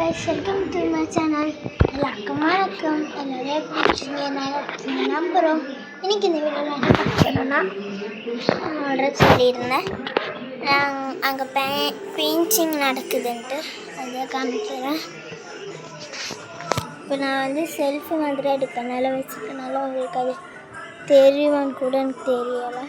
guys, welcome to my channel. எல்லாருக்கும் வணக்கம். எல்லாரும் எப்படி இருக்கீங்க? நல்லா இருக்கீங்க நம்புகிறோம். இன்னைக்கு இந்த வீடியோவில் என்ன பார்க்கணும்னா ஆல்ரெடி சொல்லியிருந்தேன் அங்கே பெயிண்டிங் நடக்குதுன்ட்டு அதை காமிக்கிறேன். இப்போ நான் செல்ஃபி மாதிரி எடுக்கனால வச்சுக்கனால உங்களுக்கு அது தெரியுமான்னு கூட எனக்கு தெரியலை.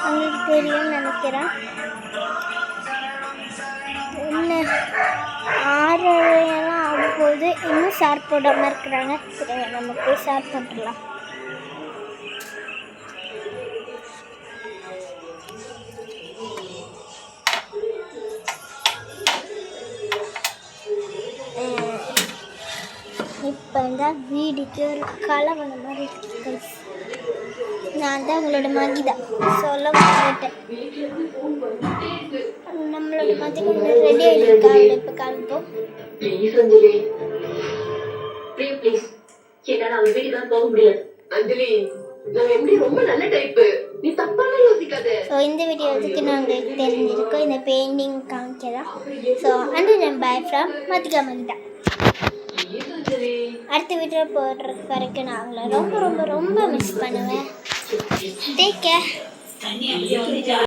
உங்களுக்கு தெரியும்னு நினைக்கிறேன். என்ன 6:30 ஆகும்போது இன்னும் ஷேர் போடாமல் இருக்கிறாங்க. சரி, நம்ம போய் ஷேர் பண்ணிடலாம். இப்போ வீடுக்கு ஒரு கலவன மாதிரி இருக்கு. நான் தான் உங்களோட மகிதா சொல்ல மாட்டேன். நம்மளோட மதி கொஞ்சம் ரெடி ஆகிட்டு அவளை இப்போ காமிப்போம். இந்த வீடியோ எதுக்கு நாங்கள் தெரிஞ்சிருக்கோம், இந்த பெயிண்டிங் காமிக்கலாம். So and bye from Mathika Mahitha. அடுத்த வீடியோ போடுற வரைக்கும் நான் அவங்கள ரொம்ப ரொம்ப ரொம்ப மிஸ் பண்ணுவேன். Take care.